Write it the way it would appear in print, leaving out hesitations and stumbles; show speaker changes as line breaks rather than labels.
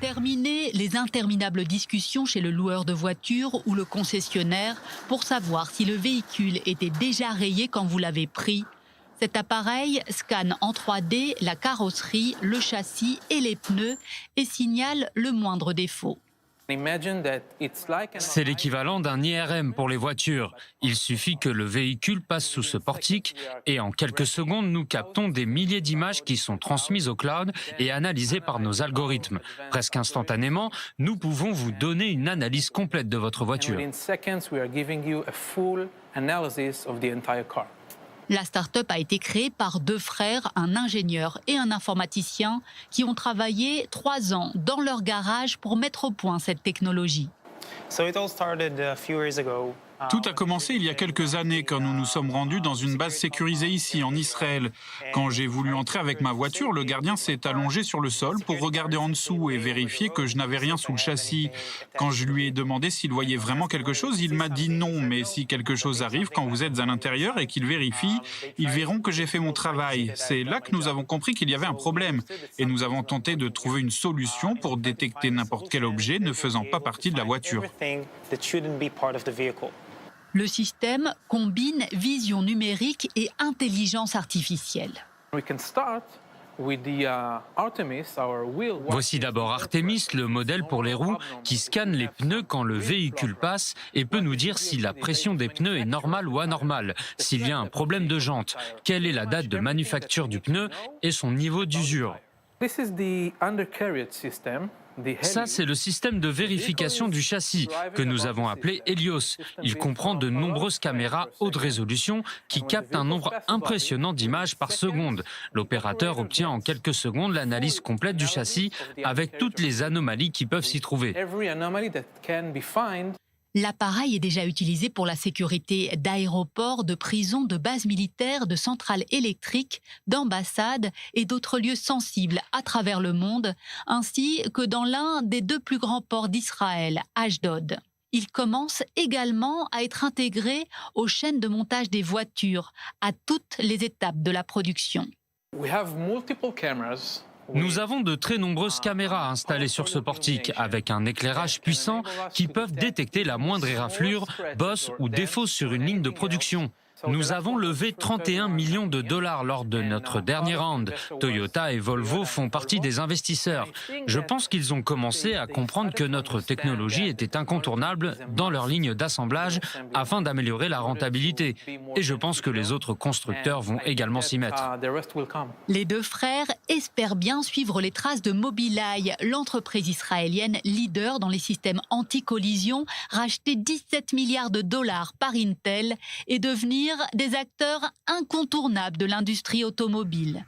Terminé les interminables discussions chez le loueur de voitures ou le concessionnaire pour savoir si le véhicule était déjà rayé quand vous l'avez pris. Cet appareil scanne en 3D la carrosserie, le châssis et les pneus et signale le moindre défaut.
C'est l'équivalent d'un IRM pour les voitures. Il suffit que le véhicule passe sous ce portique et en quelques secondes, nous captons des milliers d'images qui sont transmises au cloud et analysées par nos algorithmes. Presque instantanément, nous pouvons vous donner une analyse complète de votre voiture.
La start-up a été créée par deux frères, un ingénieur et un informaticien, qui ont travaillé 3 ans dans leur garage pour mettre au point cette technologie.
Tout a commencé il y a quelques années quand nous nous sommes rendus dans une base sécurisée ici, en Israël. Quand j'ai voulu entrer avec ma voiture, le gardien s'est allongé sur le sol pour regarder en dessous et vérifier que je n'avais rien sous le châssis. Quand je lui ai demandé s'il voyait vraiment quelque chose, il m'a dit non, mais si quelque chose arrive quand vous êtes à l'intérieur et qu'ils vérifient, ils verront que j'ai fait mon travail. C'est là que nous avons compris qu'il y avait un problème et nous avons tenté de trouver une solution pour détecter n'importe quel objet ne faisant pas partie de la voiture.
Le système combine vision numérique et intelligence artificielle.
Voici d'abord Artemis, le modèle pour les roues, qui scanne les pneus quand le véhicule passe et peut nous dire si la pression des pneus est normale ou anormale, s'il y a un problème de jante, quelle est la date de manufacture du pneu et son niveau d'usure. Ça, c'est le système de vérification du châssis que nous avons appelé Helios. Il comprend de nombreuses caméras haute résolution qui captent un nombre impressionnant d'images par seconde. L'opérateur obtient en quelques secondes l'analyse complète du châssis avec toutes les anomalies qui peuvent s'y trouver.
L'appareil est déjà utilisé pour la sécurité d'aéroports, de prisons, de bases militaires, de centrales électriques, d'ambassades et d'autres lieux sensibles à travers le monde, ainsi que dans l'un des 2 plus grands ports d'Israël, Ashdod. Il commence également à être intégré aux chaînes de montage des voitures, à toutes les étapes de la production.
Nous avons de très nombreuses caméras installées sur ce portique avec un éclairage puissant qui peuvent détecter la moindre éraflure, bosse ou défaut sur une ligne de production. Nous avons levé 31 millions de dollars lors de notre dernier round. Toyota et Volvo font partie des investisseurs. Je pense qu'ils ont commencé à comprendre que notre technologie était incontournable dans leur ligne d'assemblage afin d'améliorer la rentabilité. Et je pense que les autres constructeurs vont également s'y mettre.
Les deux frères espèrent bien suivre les traces de Mobileye, l'entreprise israélienne leader dans les systèmes anti-collision, racheter 17 milliards de dollars par Intel et devenir des acteurs incontournables de l'industrie automobile.